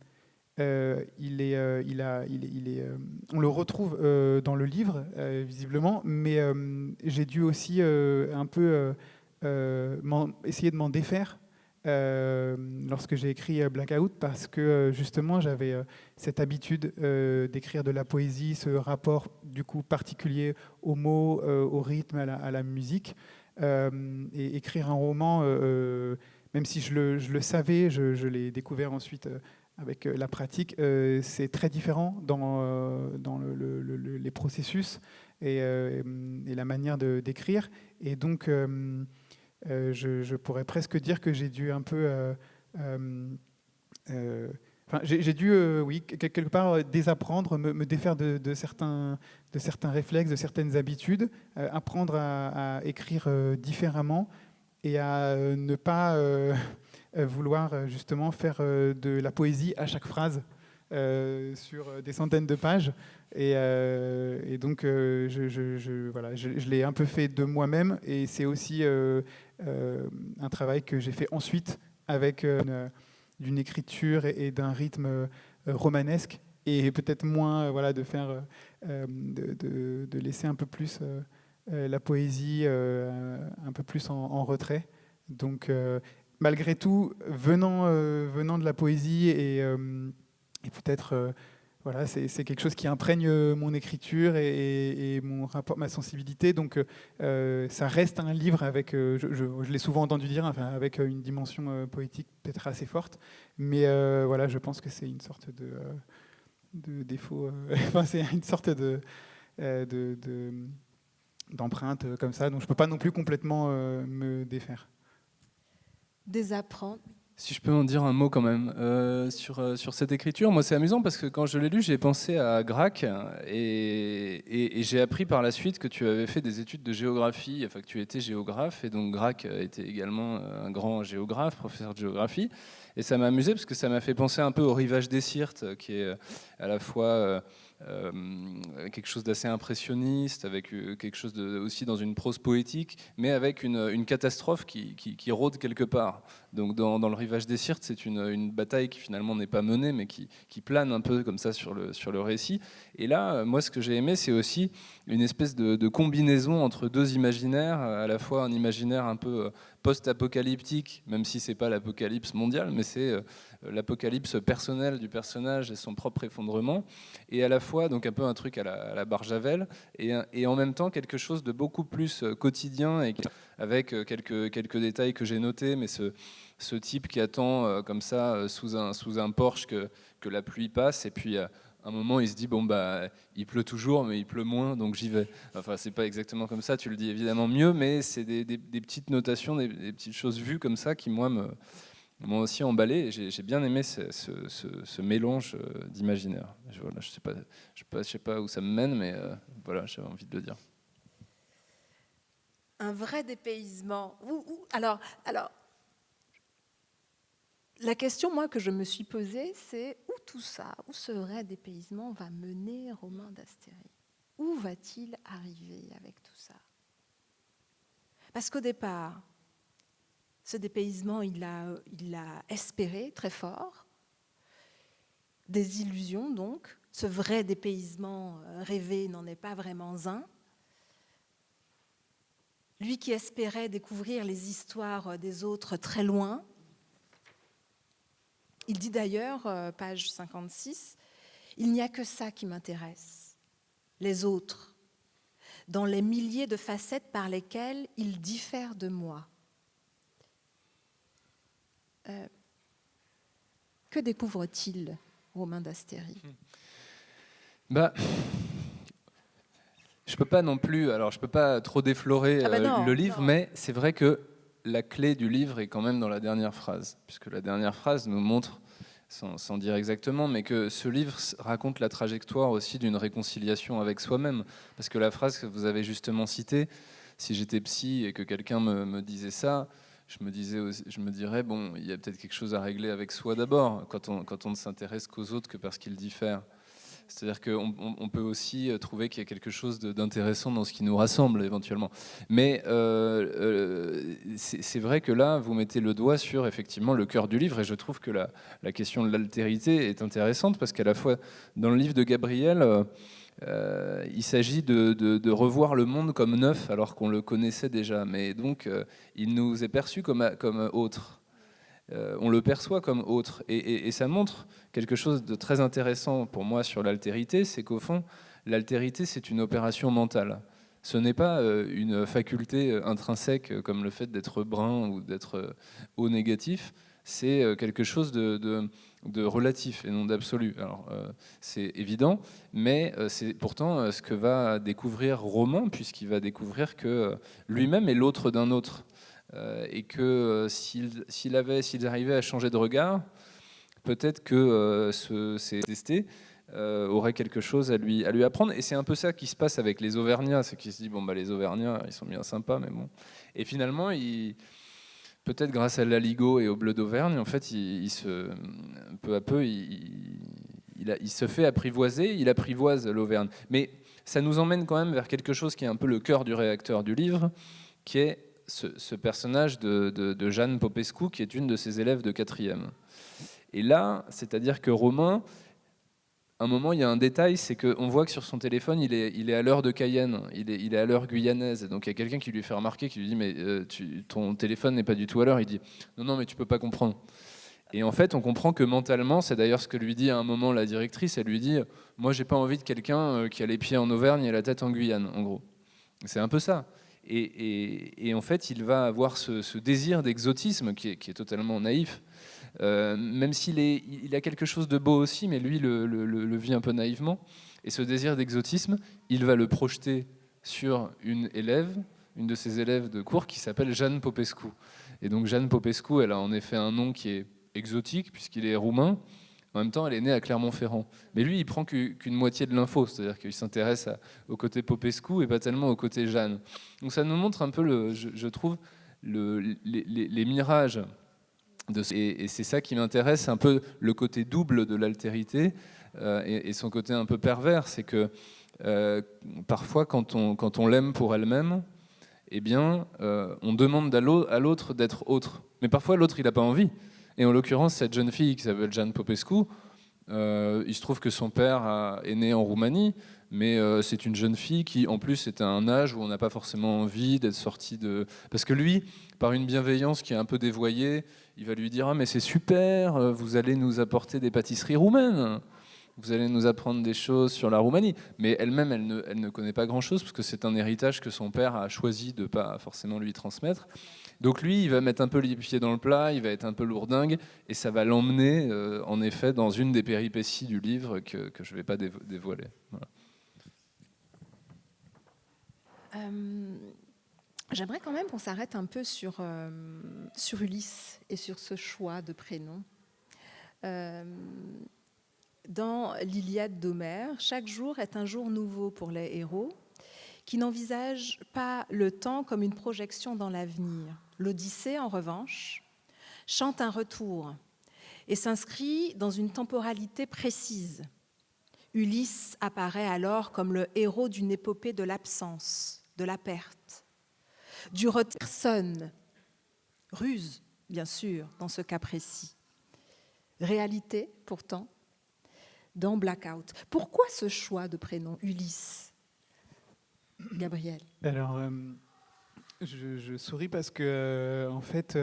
Speaker 3: le retrouve dans le livre, visiblement, mais j'ai dû aussi un peu essayer de m'en défaire lorsque j'ai écrit Blackout, parce que justement j'avais cette habitude d'écrire de la poésie, ce rapport du coup particulier aux mots, au rythme, à la musique. Et écrire un roman, même si je le savais, je l'ai découvert ensuite avec la pratique, c'est très différent dans les processus et la manière d'écrire. Et donc, je pourrais presque dire que j'ai dû un peu... j'ai dû, oui, quelque part désapprendre, me défaire de certains réflexes, de certaines habitudes, apprendre à écrire différemment et à ne pas vouloir justement faire de la poésie à chaque phrase sur des centaines de pages. Et donc, voilà, je l'ai un peu fait de moi-même, et c'est aussi un travail que j'ai fait ensuite avec d'une écriture et d'un rythme romanesque, et peut-être moins voilà, de faire de laisser un peu plus la poésie un peu plus en retrait. Donc malgré tout, venant de la poésie et peut-être voilà, c'est quelque chose qui imprègne mon écriture et mon rapport, ma sensibilité. Donc ça reste un livre avec, je l'ai souvent entendu dire, enfin, avec une dimension poétique peut-être assez forte. Mais voilà, je pense que c'est une sorte de défaut. Enfin, c'est une sorte d'empreinte comme ça. Donc je ne peux pas non plus complètement me défaire.
Speaker 1: Désapprendre.
Speaker 2: Si je peux en dire un mot quand même sur cette écriture, moi c'est amusant parce que quand je l'ai lu, j'ai pensé à Gracq et j'ai appris par la suite que tu avais fait des études de géographie, enfin que tu étais géographe, et donc Gracq était également un grand géographe, professeur de géographie, et ça m'a amusé parce que ça m'a fait penser un peu au Rivage des Sirtes, qui est à la fois quelque chose d'assez impressionniste, avec quelque chose aussi dans une prose poétique, mais avec une catastrophe qui rôde quelque part. Donc dans le Rivage des Sirtes, c'est une bataille qui finalement n'est pas menée, mais qui plane un peu comme ça sur le récit. Et là, moi, ce que j'ai aimé, c'est aussi une espèce de combinaison entre deux imaginaires, à la fois un imaginaire un peu post-apocalyptique, même si c'est pas l'apocalypse mondiale, mais c'est l'apocalypse personnelle du personnage et son propre effondrement, et à la fois donc un peu un truc à la Barjavel, et en même temps quelque chose de beaucoup plus quotidien, et avec quelques détails que j'ai notés, mais ce type qui attend comme ça sous un porche que la pluie passe, et puis à un moment il se dit bon bah il pleut toujours mais il pleut moins donc j'y vais. Enfin c'est pas exactement comme ça, tu le dis évidemment mieux, mais c'est des petites notations, des petites choses vues comme ça qui moi m'ont aussi emballé, et j'ai bien aimé ce mélange d'imaginaire. Voilà, je sais pas où ça me mène, mais voilà, j'avais envie de le dire.
Speaker 1: Un vrai dépaysement. Alors, la question, moi, que je me suis posée, c'est où tout ça, où ce vrai dépaysement va mener Romain d'Astéry? Où va-t-il arriver avec tout ça? Parce qu'au départ, ce dépaysement, il a espéré très fort, des illusions donc. Ce vrai dépaysement rêvé n'en est pas vraiment un. Lui qui espérait découvrir les histoires des autres très loin. Il dit d'ailleurs, page 56, « Il n'y a que ça qui m'intéresse, les autres. dans les milliers de facettes par lesquelles il diffère de moi. Que découvre-t-il, Romain d'Astéry ?
Speaker 2: Je peux pas non plus, alors je peux pas trop déflorer le livre, mais c'est vrai que la clé du livre est quand même dans la dernière phrase, puisque la dernière phrase nous montre, sans dire exactement, mais que ce livre raconte la trajectoire aussi d'une réconciliation avec soi-même. Parce que la phrase que vous avez justement citée, si j'étais psy et que quelqu'un me disait ça, je me dirais, bon, il y a peut-être quelque chose à régler avec soi d'abord, quand on ne s'intéresse qu'aux autres que parce qu'ils diffèrent. C'est-à-dire qu'on peut aussi trouver qu'il y a quelque chose d'intéressant dans ce qui nous rassemble éventuellement. Mais c'est vrai que là, vous mettez le doigt sur effectivement le cœur du livre, et je trouve que la question de l'altérité est intéressante, parce qu'à la fois, dans le livre de Gabriel, il s'agit de revoir le monde comme neuf alors qu'on le connaissait déjà. Mais donc, il nous est perçu comme autre. On le perçoit comme autre. Et ça montre quelque chose de très intéressant pour moi sur l'altérité, c'est qu'au fond, l'altérité, c'est une opération mentale. Ce n'est pas une faculté intrinsèque comme le fait d'être brun ou d'être O négatif, c'est quelque chose de relatif et non d'absolu. Alors, c'est évident, mais c'est pourtant ce que va découvrir Romain, puisqu'il va découvrir que lui-même est l'autre d'un autre. Et que s'ils arrivaient à changer de regard, peut-être que ces testés auraient quelque chose à lui apprendre. Et c'est un peu ça qui se passe avec les Auvergnats, c'est qu'ils se disent, bon, bah, les Auvergnats, ils sont bien sympas, mais bon. Et finalement, peut-être grâce à l'Aligot et au Bleu d'Auvergne, en fait, peu à peu, il se fait apprivoiser, il apprivoise l'Auvergne. Mais ça nous emmène quand même vers quelque chose qui est un peu le cœur du réacteur du livre, qui est ce personnage de Jeanne Popescu, qui est une de ses élèves de 4e. Et là, c'est-à-dire que Romain, à un moment, il y a un détail, c'est qu'on voit que sur son téléphone, il est à l'heure de Cayenne, il est à l'heure guyanaise. Et donc il y a quelqu'un qui lui fait remarquer, qui lui dit, mais ton téléphone n'est pas du tout à l'heure. Il dit, non, mais tu peux pas comprendre. Et en fait, on comprend que mentalement, c'est d'ailleurs ce que lui dit à un moment la directrice, elle lui dit, moi, j'ai pas envie de quelqu'un qui a les pieds en Auvergne et la tête en Guyane, en gros. C'est un peu ça. Et en fait, il va avoir ce désir d'exotisme qui est totalement naïf, même il a quelque chose de beau aussi, mais lui le vit un peu naïvement. Et ce désir d'exotisme, il va le projeter sur une de ses élèves de cours qui s'appelle Jeanne Popescu. Et donc Jeanne Popescu, elle a en effet un nom qui est exotique puisqu'il est roumain. En même temps, elle est née à Clermont-Ferrand. Mais lui, il prend qu'une moitié de l'info, c'est-à-dire qu'il s'intéresse au côté Popescu et pas tellement au côté Jeanne. Donc ça nous montre un peu, je trouve, les mirages. Et c'est ça qui m'intéresse, un peu le côté double de l'altérité et son côté un peu pervers. C'est que parfois, quand on l'aime pour elle-même, eh bien, on demande à l'autre d'être autre. Mais parfois, l'autre, il n'a pas envie. Et en l'occurrence, cette jeune fille qui s'appelle Jeanne Popescu, il se trouve que son père est né en Roumanie, mais c'est une jeune fille qui, en plus, est à un âge où on n'a pas forcément envie d'être sorti de... Parce que lui, par une bienveillance qui est un peu dévoyée, il va lui dire « Ah, mais c'est super, vous allez nous apporter des pâtisseries roumaines, vous allez nous apprendre des choses sur la Roumanie. » Mais elle-même, elle ne connaît pas grand-chose, parce que c'est un héritage que son père a choisi de ne pas forcément lui transmettre. Donc lui, il va mettre un peu les pieds dans le plat, il va être un peu lourdingue, et ça va l'emmener, en effet, dans une des péripéties du livre que je ne vais pas dévoiler. Voilà.
Speaker 1: J'aimerais quand même qu'on s'arrête un peu sur Ulysse et sur ce choix de prénom. Dans l'Iliade d'Homère, chaque jour est un jour nouveau pour les héros qui n'envisagent pas le temps comme une projection dans l'avenir. L'Odyssée, en revanche, chante un retour et s'inscrit dans une temporalité précise. Ulysse apparaît alors comme le héros d'une épopée de l'absence, de la perte, du retard. Personne, ruse, bien sûr, dans ce cas précis. Réalité, pourtant, dans Blackout. Pourquoi ce choix de prénom Ulysse, Gabriel?
Speaker 3: Alors, je souris parce que, en fait,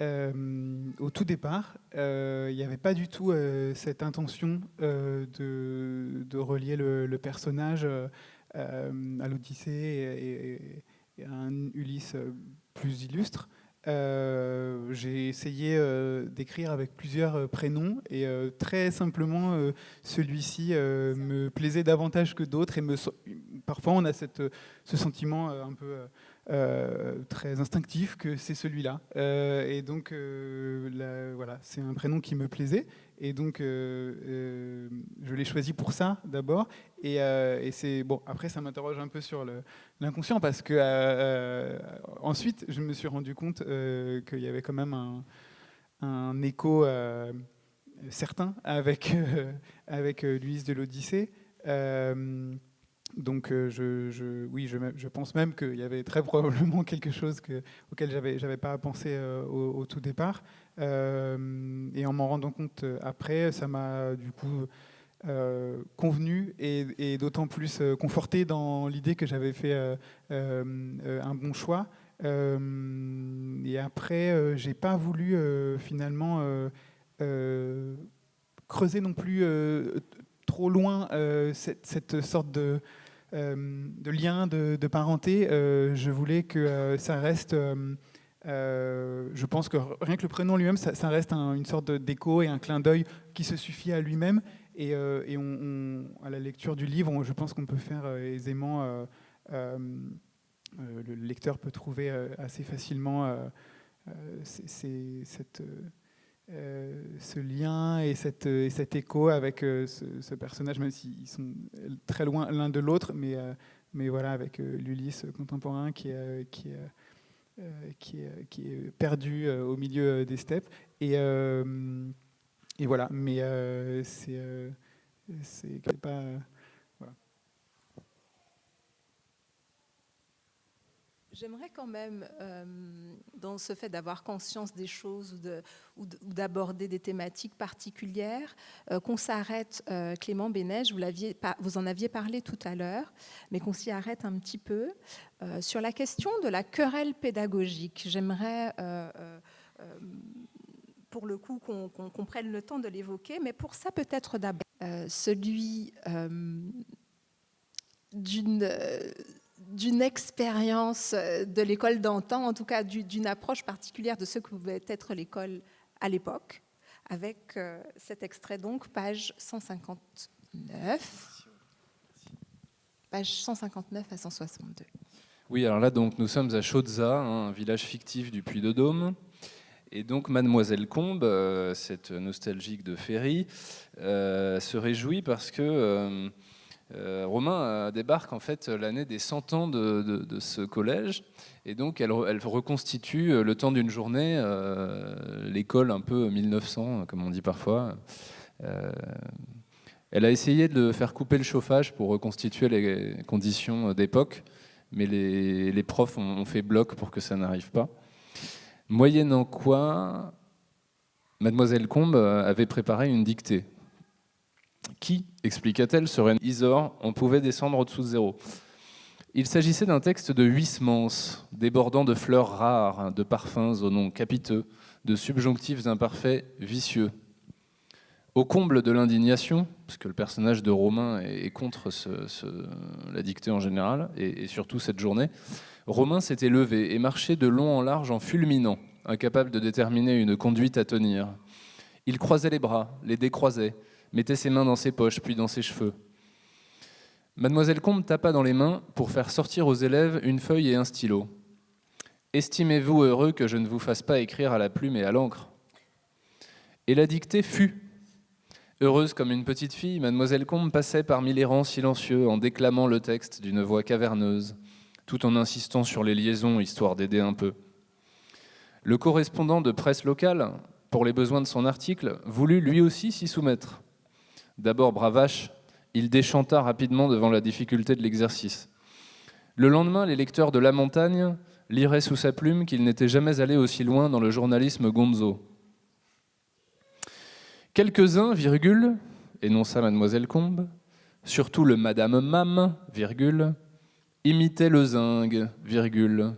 Speaker 3: au tout départ, il n'y avait pas du tout cette intention de relier le personnage à l'Odyssée et à un Ulysse plus illustre. J'ai essayé d'écrire avec plusieurs prénoms et très simplement celui-ci me plaisait davantage que d'autres et parfois on a ce sentiment un peu très instinctif que c'est celui-là et donc voilà, c'est un prénom qui me plaisait et donc je l'ai choisi pour ça d'abord et c'est bon, après ça m'interroge un peu sur l'inconscient parce que ensuite je me suis rendu compte qu'il y avait quand même un écho certain avec l'Ulysse de l'Odyssée. Donc oui, je pense même qu'il y avait très probablement quelque chose auquel j'avais pas pensé au tout départ. Et en m'en rendant compte après, ça m'a du coup convenu et d'autant plus conforté dans l'idée que j'avais fait un bon choix. Et après, j'ai pas voulu finalement creuser non plus trop loin cette sorte de lien de parenté. Je voulais que ça reste. Je pense que rien que le prénom lui-même, ça reste une sorte d'écho et un clin d'œil qui se suffit à lui-même. Et à la lecture du livre, je pense qu'on peut faire aisément. Le lecteur peut trouver assez facilement ce lien et cet écho avec ce personnage, même s'ils sont très loin l'un de l'autre, mais voilà, avec l'Ulysse contemporain qui est perdu au milieu des steppes. Et voilà, mais c'est pas... Voilà.
Speaker 1: J'aimerais quand même, dans ce fait d'avoir conscience des choses ou d'aborder des thématiques particulières, qu'on s'arrête, Clément Bénèche, vous en aviez parlé tout à l'heure, mais qu'on s'y arrête un petit peu, sur la question de la querelle pédagogique. J'aimerais, pour le coup, qu'on prenne le temps de l'évoquer, mais pour ça peut-être d'abord celui d'une expérience de l'école d'antan, en tout cas d'une approche particulière de ce que pouvait être l'école à l'époque, avec cet extrait donc, page 159 à 162.
Speaker 2: Oui, alors là, donc, nous sommes à Chaudza, un village fictif du Puy-de-Dôme. Et donc, Mademoiselle Combe, cette nostalgique de Ferry, se réjouit parce que Romain débarque en fait l'année des 100 ans de ce collège. Et donc, elle reconstitue le temps d'une journée l'école un peu 1900, comme on dit parfois. Elle a essayé de faire couper le chauffage pour reconstituer les conditions d'époque, mais les profs ont fait bloc pour que ça n'arrive pas. Moyennant quoi, Mademoiselle Combe avait préparé une dictée. Qui, expliqua-t-elle, serait Isor, on pouvait descendre au-dessous de zéro. Il s'agissait d'un texte de Huysmans, débordant de fleurs rares, de parfums aux noms capiteux, de subjonctifs imparfaits vicieux. Au comble de l'indignation, parce que le personnage de Romain est contre la dictée en général, et surtout cette journée, Romain s'était levé et marchait de long en large en fulminant, incapable de déterminer une conduite à tenir. Il croisait les bras, les décroisait, mettait ses mains dans ses poches, puis dans ses cheveux. Mademoiselle Combe tapa dans les mains pour faire sortir aux élèves une feuille et un stylo. « Estimez-vous heureux que je ne vous fasse pas écrire à la plume et à l'encre ?» Et la dictée fut. Heureuse comme une petite fille, Mademoiselle Combe passait parmi les rangs silencieux en déclamant le texte d'une voix caverneuse, tout en insistant sur les liaisons, histoire d'aider un peu. Le correspondant de presse locale, pour les besoins de son article, voulut lui aussi s'y soumettre. D'abord bravache, il déchanta rapidement devant la difficulté de l'exercice. Le lendemain, les lecteurs de La Montagne liraient sous sa plume qu'il n'était jamais allé aussi loin dans le journalisme gonzo. Quelques-uns, virgule, énonça Mademoiselle Combe, surtout le Madame Mam, virgule, imitaient le zinc, virgule,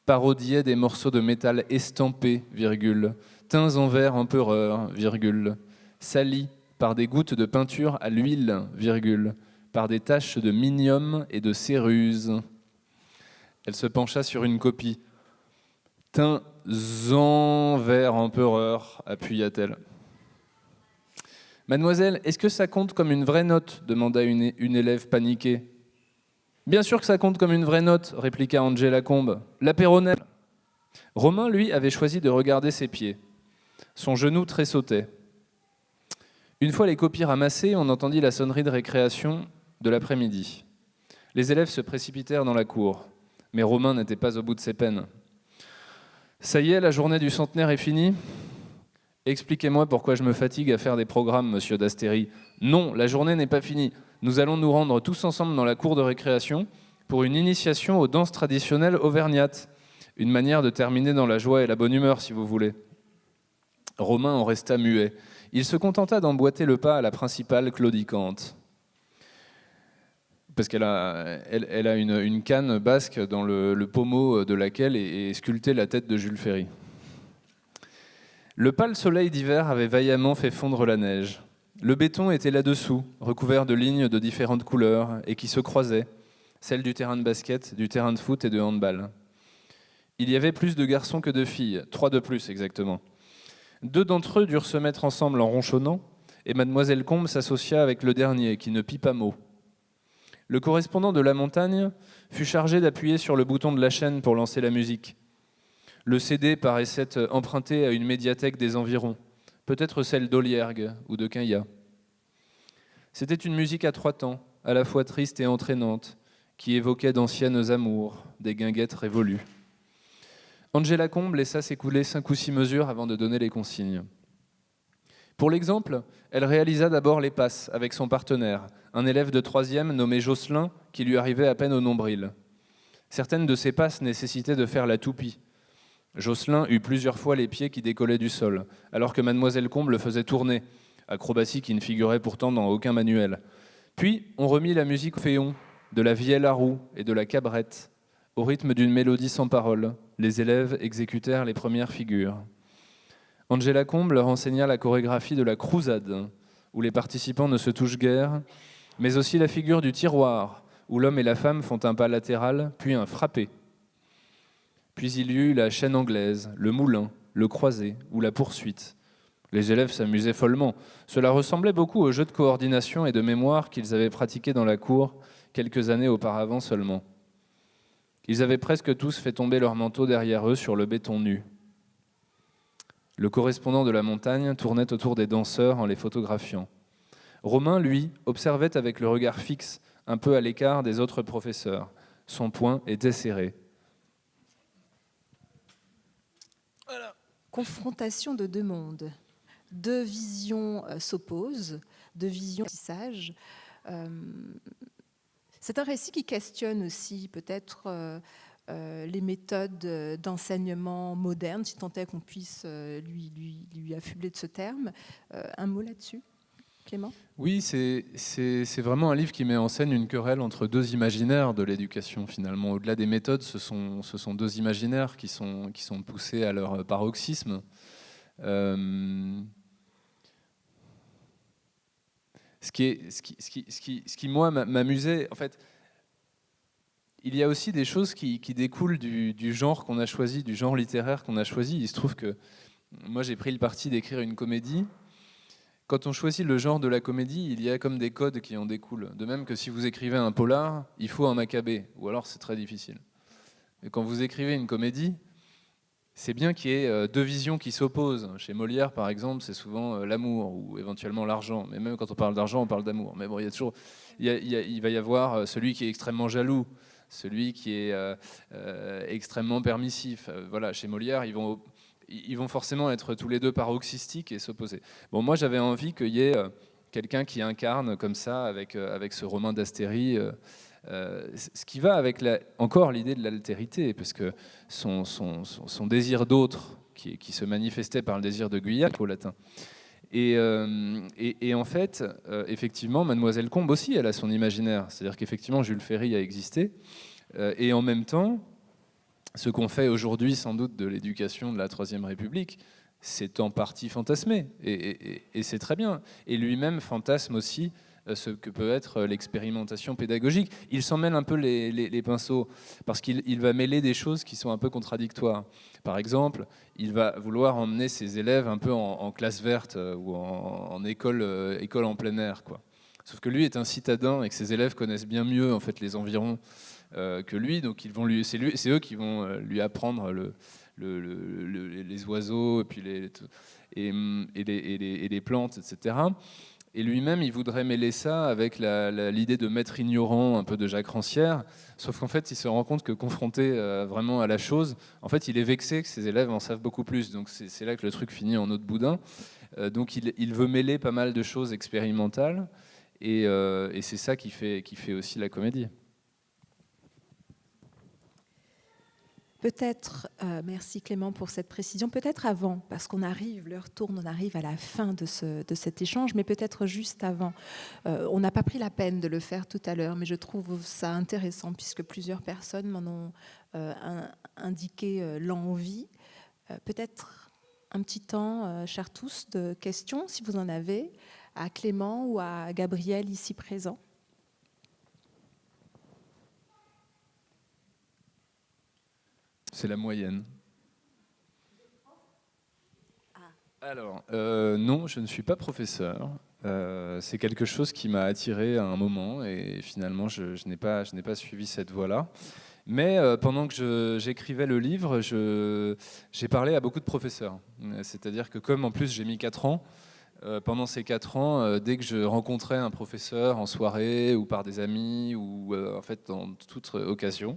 Speaker 2: parodiaient des morceaux de métal estampés, virgule, teints en vert empereur, virgule, salis par des gouttes de peinture à l'huile, virgule, par des taches de minium et de céruse. Elle se pencha sur une copie. « Teint envers empereur », appuya-t-elle. « Mademoiselle, est-ce que ça compte comme une vraie note » demanda une élève paniquée. « Bien sûr que ça compte comme une vraie note » répliqua Angela Combe. « La Péronnelle !» Romain, lui, avait choisi de regarder ses pieds. Son genou tressautait. Une fois les copies ramassées, on entendit la sonnerie de récréation de l'après-midi. Les élèves se précipitèrent dans la cour, mais Romain n'était pas au bout de ses peines. « Ça y est, la journée du centenaire est finie ? Expliquez-moi pourquoi je me fatigue à faire des programmes, monsieur d'Astéry. Non, la journée n'est pas finie. Nous allons nous rendre tous ensemble dans la cour de récréation pour une initiation aux danses traditionnelles auvergnates. Une manière de terminer dans la joie et la bonne humeur, si vous voulez. » Romain en resta muet. Il se contenta d'emboîter le pas à la principale claudicante. Parce qu'elle a une canne basque dans le pommeau de laquelle est sculptée la tête de Jules Ferry. Le pâle soleil d'hiver avait vaillamment fait fondre la neige. Le béton était là-dessous, recouvert de lignes de différentes couleurs et qui se croisaient, celles du terrain de basket, du terrain de foot et de handball. Il y avait plus de garçons que de filles, 3 de plus exactement. 2 d'entre eux durent se mettre ensemble en ronchonnant, et mademoiselle Combe s'associa avec le dernier, qui ne pit pas mot. Le correspondant de La Montagne fut chargé d'appuyer sur le bouton de la chaîne pour lancer la musique. Le CD paraissait emprunté à une médiathèque des environs, peut-être celle d'Oliergue ou de Quinillat. C'était une musique à 3 temps, à la fois triste et entraînante, qui évoquait d'anciennes amours, des guinguettes révolues. Angela Combe laissa s'écouler 5 ou 6 mesures avant de donner les consignes. Pour l'exemple, elle réalisa d'abord les passes avec son partenaire, un élève de 3e nommé Jocelyn, qui lui arrivait à peine au nombril. Certaines de ces passes nécessitaient de faire la toupie. Jocelyn eut plusieurs fois les pieds qui décollaient du sol, alors que mademoiselle Combe le faisait tourner, acrobatie qui ne figurait pourtant dans aucun manuel. Puis on remit la musique au féon, de la vielle à roue et de la cabrette. Au rythme d'une mélodie sans parole, les élèves exécutèrent les premières figures. Angela Combe leur enseigna la chorégraphie de la crousade, où les participants ne se touchent guère, mais aussi la figure du tiroir, où l'homme et la femme font un pas latéral, puis un frappé. Puis il y eut la chaîne anglaise, le moulin, le croisé ou la poursuite. Les élèves s'amusaient follement. Cela ressemblait beaucoup au jeu de coordination et de mémoire qu'ils avaient pratiqué dans la cour quelques années auparavant seulement. Ils avaient presque tous fait tomber leur manteau derrière eux sur le béton nu. Le correspondant de La Montagne tournait autour des danseurs en les photographiant. Romain, lui, observait avec le regard fixe, un peu à l'écart des autres professeurs. Son poing était serré.
Speaker 1: Voilà. Confrontation de 2 mondes. 2 visions s'opposent, 2 visions sages. C'est un récit qui questionne aussi peut-être les méthodes d'enseignement moderne, si tant est qu'on puisse lui affubler de ce terme. Un mot là-dessus, Clément ?
Speaker 2: Oui, c'est vraiment un livre qui met en scène une querelle entre 2 imaginaires de l'éducation, finalement. Au-delà des méthodes, ce sont 2 imaginaires qui sont poussés à leur paroxysme. Ce qui moi, m'amusait, en fait, il y a aussi des choses qui découlent du genre qu'on a choisi, du genre littéraire qu'on a choisi. Il se trouve que moi, j'ai pris le parti d'écrire une comédie. Quand on choisit le genre de la comédie, il y a comme des codes qui en découlent. De même que si vous écrivez un polar, il faut un Maccabée, ou alors c'est très difficile. Et quand vous écrivez une comédie, c'est bien qu'il y ait 2 visions qui s'opposent. Chez Molière, par exemple, c'est souvent l'amour ou éventuellement l'argent. Mais même quand on parle d'argent, on parle d'amour. Mais bon, il va y avoir celui qui est extrêmement jaloux, celui qui est extrêmement permissif. Voilà, chez Molière, ils vont forcément être tous les 2 paroxystiques et s'opposer. Bon, moi, j'avais envie qu'il y ait quelqu'un qui incarne comme ça, avec ce Romain d'Astéry, ce qui va avec encore l'idée de l'altérité, parce que son désir d'autre, qui se manifestait par le désir de Guyac au latin. Et en fait, effectivement, mademoiselle Combe aussi, elle a son imaginaire. C'est-à-dire qu'effectivement, Jules Ferry a existé. Et en même temps, ce qu'on fait aujourd'hui, sans doute, de l'éducation de la Troisième République, c'est en partie fantasmé. Et c'est très bien. Et lui-même fantasme aussi ce que peut être l'expérimentation pédagogique. Il s'en mêle un peu les pinceaux, parce qu'il va mêler des choses qui sont un peu contradictoires. Par exemple, il va vouloir emmener ses élèves un peu en classe verte ou en école en plein air, quoi. Sauf que lui est un citadin et que ses élèves connaissent bien mieux en fait les environs que lui, donc c'est eux qui vont lui apprendre les oiseaux et puis les plantes, etc. Et lui-même, il voudrait mêler ça avec l'idée de maître ignorant un peu de Jacques Rancière, sauf qu'en fait, il se rend compte que confronté vraiment à la chose, en fait, il est vexé que ses élèves en savent beaucoup plus. Donc c'est là que le truc finit en eau de boudin. Donc il veut mêler pas mal de choses expérimentales, et c'est ça qui fait aussi la comédie.
Speaker 1: Peut-être, merci Clément pour cette précision, peut-être avant, parce qu'on arrive, l'heure tourne, on arrive à la fin de cet échange, mais peut-être juste avant. On n'a pas pris la peine de le faire tout à l'heure, mais je trouve ça intéressant, puisque plusieurs personnes m'en ont indiqué l'envie. Peut-être un petit temps, chers tous, de questions, si vous en avez, à Clément ou à Gabriel ici présent.
Speaker 2: C'est la moyenne. Alors, non, je ne suis pas professeur. C'est quelque chose qui m'a attiré à un moment et finalement, je n'ai pas suivi cette voie-là. Mais pendant que j'écrivais le livre, j'ai parlé à beaucoup de professeurs. C'est-à-dire que comme en plus j'ai mis 4 ans, pendant ces 4 ans, dès que je rencontrais un professeur en soirée ou par des amis ou en fait dans toute occasion,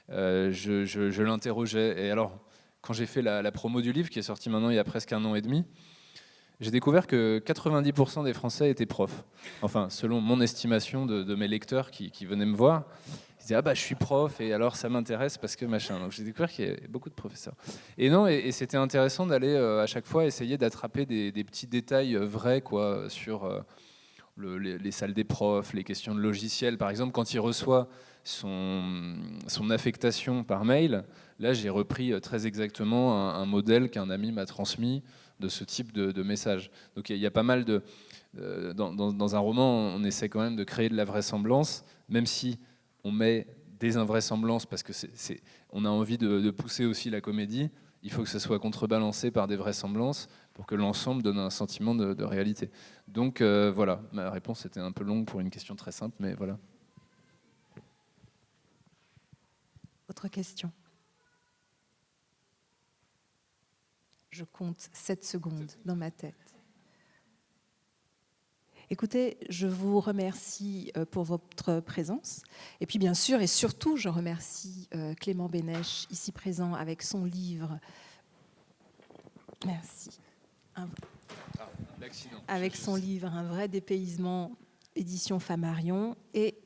Speaker 2: je l'interrogeais. Et alors, quand j'ai fait la promo du livre, qui est sorti maintenant il y a presque 1 an et demi, j'ai découvert que 90% des Français étaient profs. Enfin, selon mon estimation de mes lecteurs qui venaient me voir, ils disaient « Ah bah je suis prof et alors ça m'intéresse parce que machin ». Donc j'ai découvert qu'il y avait beaucoup de professeurs. Et non, et c'était intéressant d'aller à chaque fois essayer d'attraper des petits détails vrais quoi, sur les salles des profs, les questions de logiciels. Par exemple, quand il reçoit son affectation par mail, là j'ai repris très exactement un modèle qu'un ami m'a transmis de ce type de message. Donc il y a pas mal de... dans un roman, on essaie quand même de créer de la vraisemblance, même si on met des invraisemblances, parce que on a envie de pousser aussi la comédie, il faut que ça soit contrebalancé par des vraisemblances pour que l'ensemble donne un sentiment de réalité. Donc voilà, ma réponse était un peu longue pour une question très simple, mais voilà.
Speaker 1: Autre question. Je compte 7 secondes dans ma tête. Écoutez, je vous remercie pour votre présence. Et puis bien sûr et surtout, je remercie Clément Bénèche, ici présent, avec son livre. Merci. Avec son livre « Un vrai dépaysement », édition Flammarion, et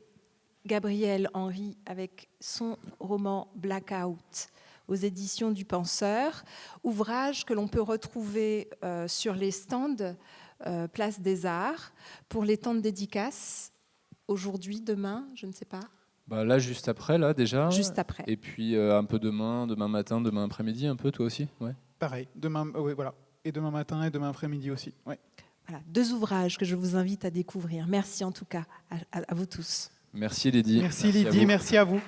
Speaker 1: Gabriel Henry avec son roman « Blackout », aux éditions du Penseur, ouvrage que l'on peut retrouver sur les stands Place des Arts pour les temps de dédicace, aujourd'hui, demain, je ne sais pas.
Speaker 2: Bah là, juste après, là, déjà.
Speaker 1: Juste après.
Speaker 2: Et puis un peu demain matin, demain après-midi, un peu, toi aussi, ouais.
Speaker 3: Pareil, demain, ouais, voilà. Et demain matin et demain après-midi aussi. Ouais.
Speaker 1: Voilà, 2 ouvrages que je vous invite à découvrir. Merci en tout cas à vous tous.
Speaker 2: Merci Lydie.
Speaker 3: Merci Lydie, merci à vous.